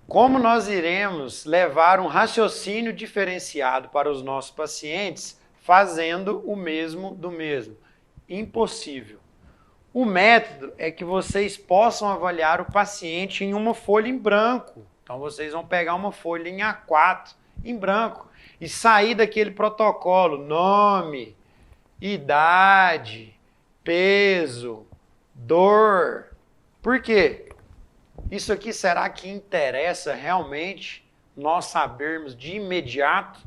Como nós iremos levar um raciocínio diferenciado para os nossos pacientes fazendo o mesmo do mesmo? Impossível. O método é que vocês possam avaliar o paciente em uma folha em branco. Então vocês vão pegar uma folha em A4 em branco e sair daquele protocolo, nome, idade, peso, dor. Por quê? Isso aqui será que interessa realmente nós sabermos de imediato,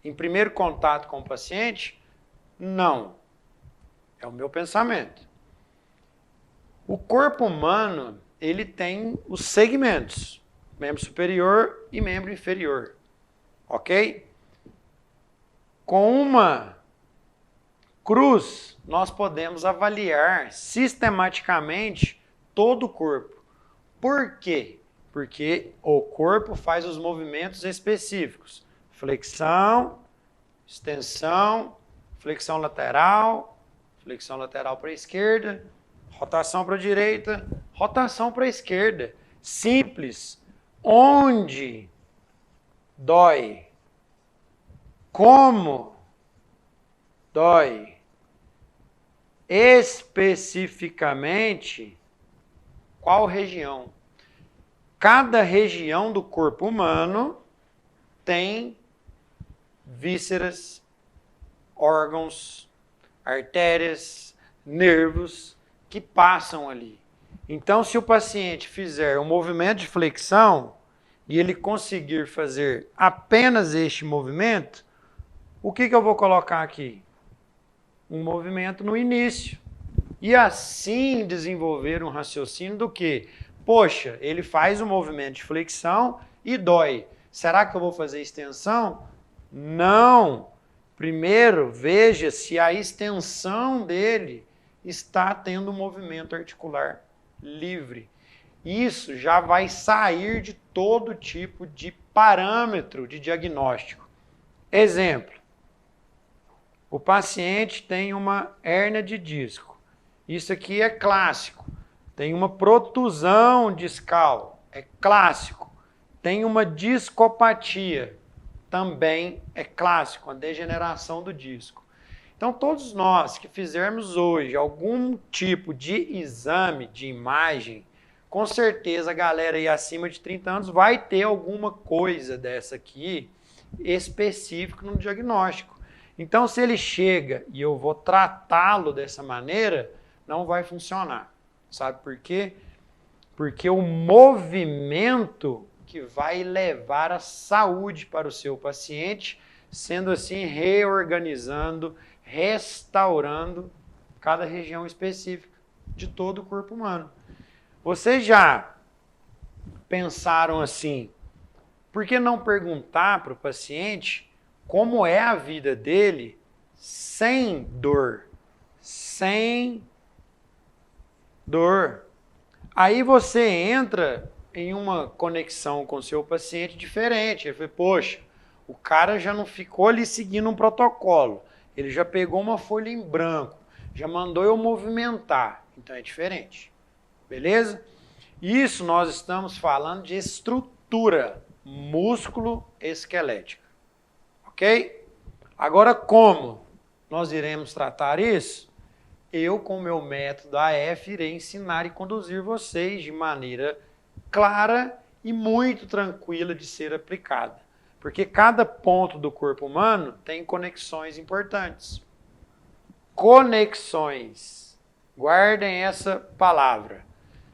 em primeiro contato com o paciente? Não. É o meu pensamento. O corpo humano, ele tem os segmentos, membro superior e membro inferior, ok? Com uma cruz, nós podemos avaliar sistematicamente todo o corpo. Por quê? Porque o corpo faz os movimentos específicos. Flexão, extensão, flexão lateral para a esquerda, rotação para a direita, rotação para a esquerda. Simples. Onde dói? Como dói? Especificamente, qual região? Cada região do corpo humano tem vísceras, órgãos, artérias, nervos que passam ali. Então, se o paciente fizer um movimento de flexão e ele conseguir fazer apenas este movimento, o que eu vou colocar aqui? Um movimento no início. E assim desenvolver um raciocínio do que? Poxa, ele faz um movimento de flexão e dói. Será que eu vou fazer extensão? Não. Primeiro, veja se a extensão dele está tendo um movimento articular livre. Isso já vai sair de todo tipo de parâmetro de diagnóstico. Exemplo, o paciente tem uma hérnia de disco. Isso aqui é clássico. Tem uma protusão discal, é clássico. Tem uma discopatia, também é clássico, a degeneração do disco. Então, todos nós que fizermos hoje algum tipo de exame, de imagem, com certeza a galera aí acima de 30 anos vai ter alguma coisa dessa aqui específica no diagnóstico. Então, se ele chega e eu vou tratá-lo dessa maneira, não vai funcionar. Sabe por quê? Porque o movimento que vai levar a saúde para o seu paciente, sendo assim reorganizando, restaurando cada região específica de todo o corpo humano. Vocês já pensaram assim, por que não perguntar para o paciente como é a vida dele sem dor? Sem dor. Aí você entra em uma conexão com o seu paciente diferente. Ele fala, poxa, o cara já não ficou ali seguindo um protocolo. Ele já pegou uma folha em branco, já mandou eu movimentar. Então é diferente. Beleza? Isso nós estamos falando de estrutura músculo-esquelética. Ok? Agora, como nós iremos tratar isso? Eu, com o meu método AF, irei ensinar e conduzir vocês de maneira clara e muito tranquila de ser aplicada. Porque cada ponto do corpo humano tem conexões importantes. Conexões. Guardem essa palavra.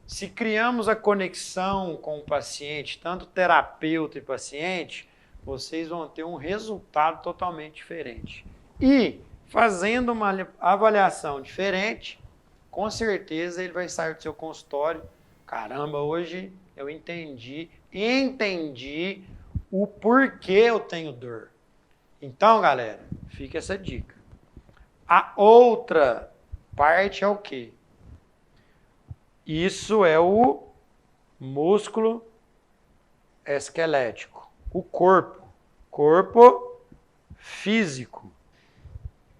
Se criamos a conexão com o paciente, tanto terapeuta e paciente, vocês vão ter um resultado totalmente diferente. E, fazendo uma avaliação diferente, com certeza ele vai sair do seu consultório. Caramba, hoje eu entendi o porquê eu tenho dor. Então, galera, fica essa dica. A outra parte é o quê? Isso é o músculo esquelético. O corpo. Corpo físico.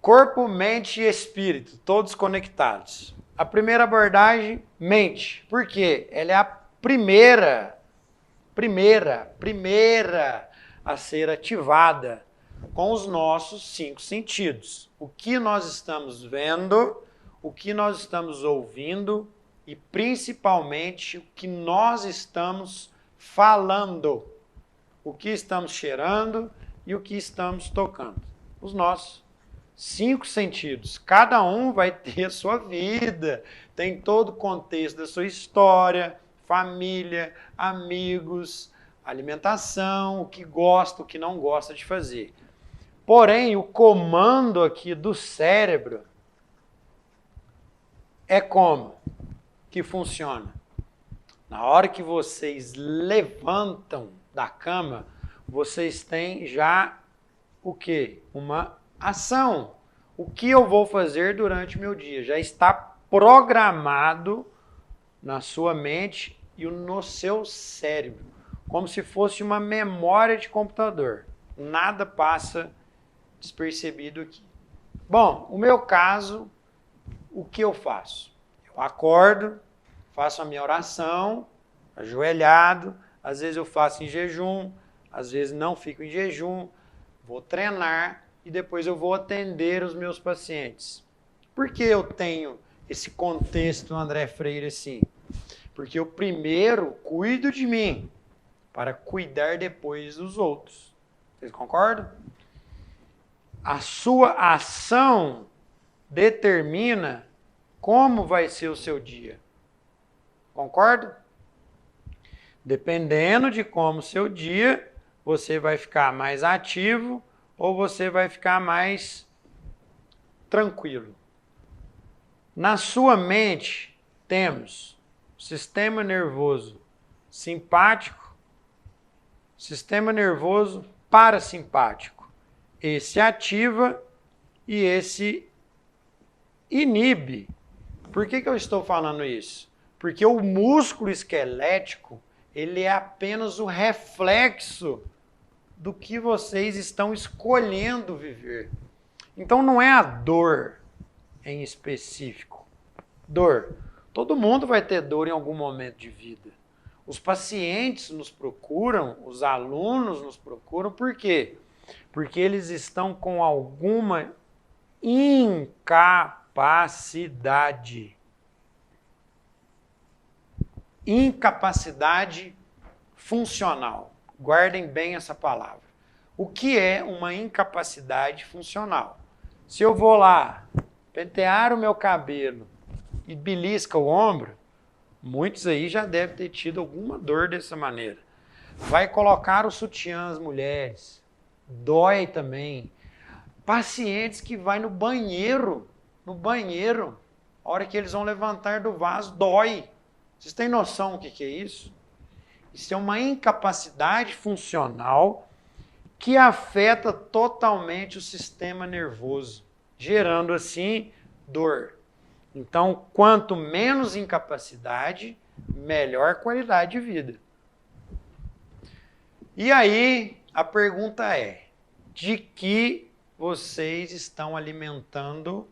Corpo, mente e espírito, todos conectados. A primeira abordagem, mente. Por quê? Ela é a primeira primeira a ser ativada com os nossos 5 sentidos. O que nós estamos vendo, o que nós estamos ouvindo e principalmente o que nós estamos falando. O que estamos cheirando e o que estamos tocando. Os nossos 5 sentidos. Cada um vai ter a sua vida, tem todo o contexto da sua história, família, amigos, alimentação, o que gosta, o que não gosta de fazer. Porém, o comando aqui do cérebro é como que funciona? Na hora que vocês levantam da cama, vocês têm já o quê? Uma ação. O que eu vou fazer durante o meu dia? Já está programado na sua mente e no seu cérebro, como se fosse uma memória de computador. Nada passa despercebido aqui. Bom, o meu caso, o que eu faço? Eu acordo, faço a minha oração, ajoelhado, às vezes eu faço em jejum, às vezes não fico em jejum, vou treinar e depois eu vou atender os meus pacientes. Por que eu tenho esse contexto, André Freire, assim? Porque eu primeiro cuido de mim, para cuidar depois dos outros. Vocês concordam? A sua ação determina como vai ser o seu dia. Concorda? Dependendo de como o seu dia, você vai ficar mais ativo ou você vai ficar mais tranquilo. Na sua mente, temos o sistema nervoso simpático, sistema nervoso parasimpático. Esse ativa e esse inibe. Por que eu estou falando isso? Porque o músculo esquelético, ele é apenas o reflexo do que vocês estão escolhendo viver. Então não é a dor em específico. Dor. Todo mundo vai ter dor em algum momento de vida. Os pacientes nos procuram, os alunos nos procuram, por quê? Porque eles estão com alguma incapacidade. Incapacidade funcional. Guardem bem essa palavra. O que é uma incapacidade funcional? Se eu vou lá pentear o meu cabelo e belisca o ombro, muitos aí já devem ter tido alguma dor dessa maneira. Vai colocar o sutiã às mulheres, dói também. Pacientes que vai no banheiro, a hora que eles vão levantar do vaso, dói. Vocês têm noção do que é isso? Isso é uma incapacidade funcional que afeta totalmente o sistema nervoso, gerando assim dor. Então, quanto menos incapacidade, melhor qualidade de vida. E aí, a pergunta é, de que vocês estão alimentando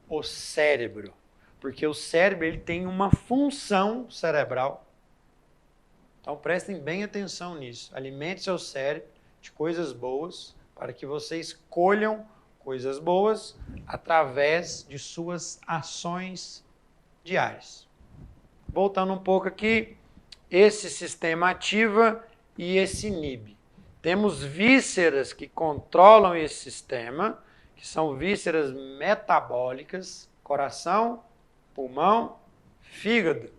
o cérebro? Porque o cérebro ele tem uma função cerebral. Então, prestem bem atenção nisso. Alimente seu cérebro de coisas boas, para que vocês colham coisas boas através de suas ações diárias. Voltando um pouco aqui, esse sistema ativa e esse inibe. Temos vísceras que controlam esse sistema, que são vísceras metabólicas, coração, pulmão, fígado.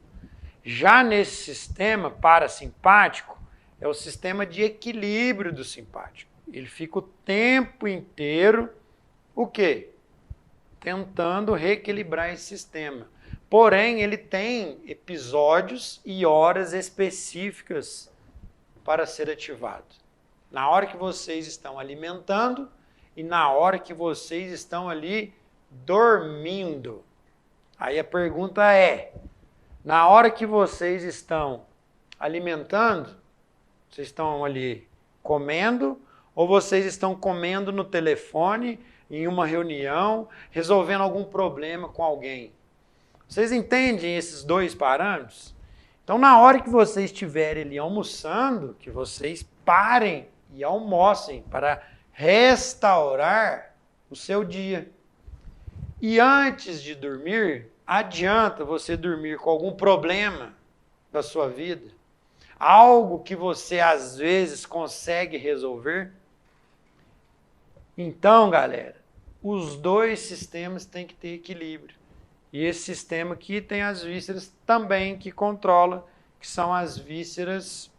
Já nesse sistema parasimpático, é o sistema de equilíbrio do simpático. Ele fica o tempo inteiro, o quê? Tentando reequilibrar esse sistema. Porém, ele tem episódios e horas específicas para ser ativado. Na hora que vocês estão alimentando e na hora que vocês estão ali dormindo. Aí a pergunta é, na hora que vocês estão alimentando, vocês estão ali comendo ou vocês estão comendo no telefone, em uma reunião, resolvendo algum problema com alguém? Vocês entendem esses dois parâmetros? Então, na hora que vocês estiverem ali almoçando, que vocês parem e almocem para restaurar o seu dia. E antes de dormir, adianta você dormir com algum problema da sua vida? Algo que você às vezes consegue resolver? Então, galera, os dois sistemas têm que ter equilíbrio. E esse sistema aqui tem as vísceras também que controla, que são as vísceras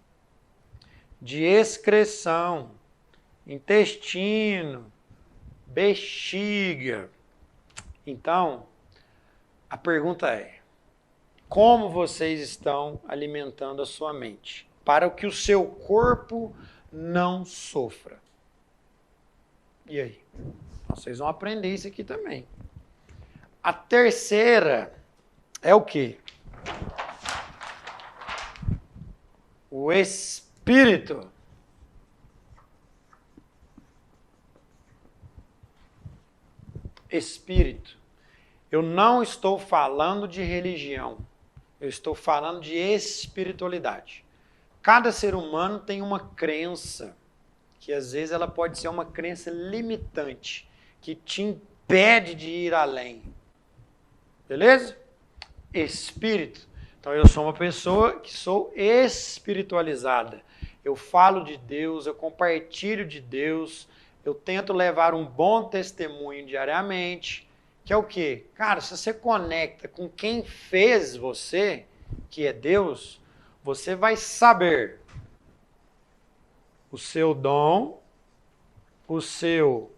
de excreção, intestino, bexiga. Então, a pergunta é: como vocês estão alimentando a sua mente para que o seu corpo não sofra? E aí? Vocês vão aprender isso aqui também. A terceira é o quê? O espírito. Espírito. Eu não estou falando de religião. Eu estou falando de espiritualidade. Cada ser humano tem uma crença, que às vezes ela pode ser uma crença limitante, que te impede de ir além. Beleza? Espírito. Então eu sou uma pessoa que sou espiritualizada. Eu falo de Deus, eu compartilho de Deus, eu tento levar um bom testemunho diariamente, que é o quê? Cara, se você conecta com quem fez você, que é Deus, você vai saber o seu dom, o seu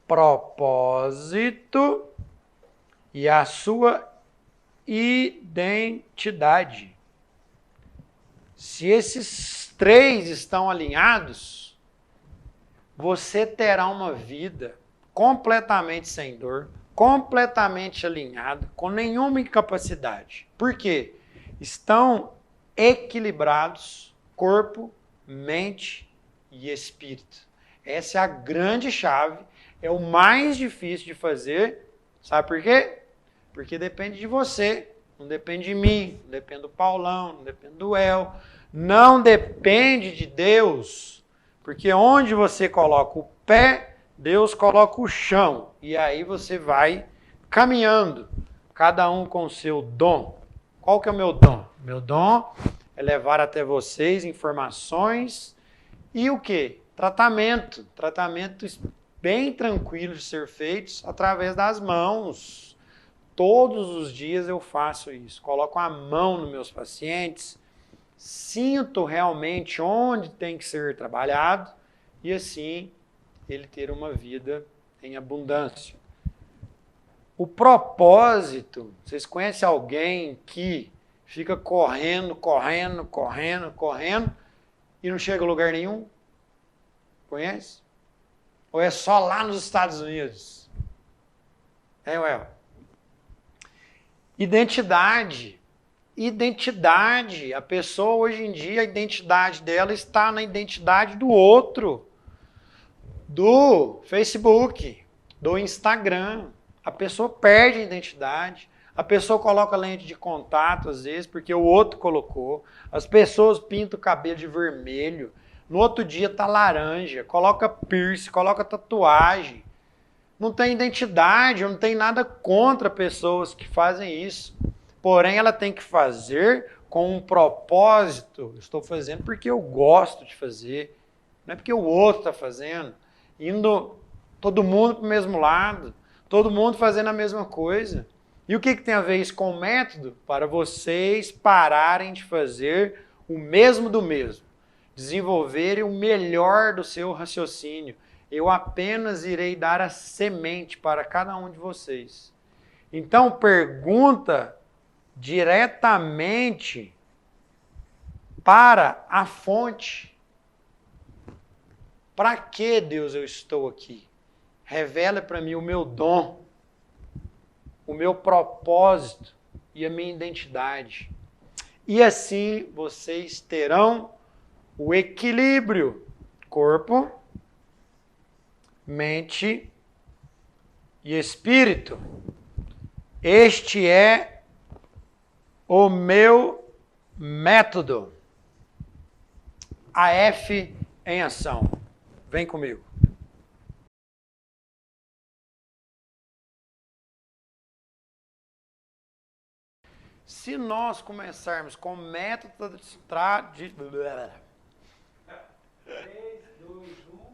propósito e a sua identidade. Se esses três estão alinhados, você terá uma vida completamente sem dor, completamente alinhada, com nenhuma incapacidade. Por quê? Estão equilibrados corpo, mente e espírito. Essa é a grande chave, é o mais difícil de fazer. Sabe por quê? Porque depende de você, não depende de mim, não depende do Paulão, não depende do El, não depende de Deus, porque onde você coloca o pé, Deus coloca o chão, e aí você vai caminhando, cada um com o seu dom. Qual que é o meu dom? Meu dom é levar até vocês informações e o quê? Tratamento bem tranquilo de ser feitos através das mãos. Todos os dias eu faço isso, coloco a mão nos meus pacientes, sinto realmente onde tem que ser trabalhado e assim ele ter uma vida em abundância. O propósito, vocês conhecem alguém que fica correndo e não chega a lugar nenhum? Conhece? Ou é só lá nos Estados Unidos? Ué. Identidade. A pessoa hoje em dia, a identidade dela está na identidade do outro. Do Facebook, do Instagram. A pessoa perde a identidade. A pessoa coloca lente de contato, às vezes, porque o outro colocou. As pessoas pintam o cabelo de vermelho. No outro dia tá laranja. Coloca piercing, coloca tatuagem. Não tem identidade, eu não tenho nada contra pessoas que fazem isso. Porém, ela tem que fazer com um propósito. Eu estou fazendo porque eu gosto de fazer. Não é porque o outro está fazendo. Indo todo mundo para o mesmo lado. Todo mundo fazendo a mesma coisa. E o que tem a ver isso com o método? Para vocês pararem de fazer o mesmo do mesmo. Desenvolverem o melhor do seu raciocínio. Eu apenas irei dar a semente para cada um de vocês. Então, pergunta diretamente para a fonte. Para que, Deus, eu estou aqui? Revela para mim o meu dom, o meu propósito e a minha identidade. E assim vocês terão o equilíbrio corpo, mente e espírito. Este é o meu Método. AF em ação. Vem comigo. Se nós começarmos com método de... 3, 2, 1...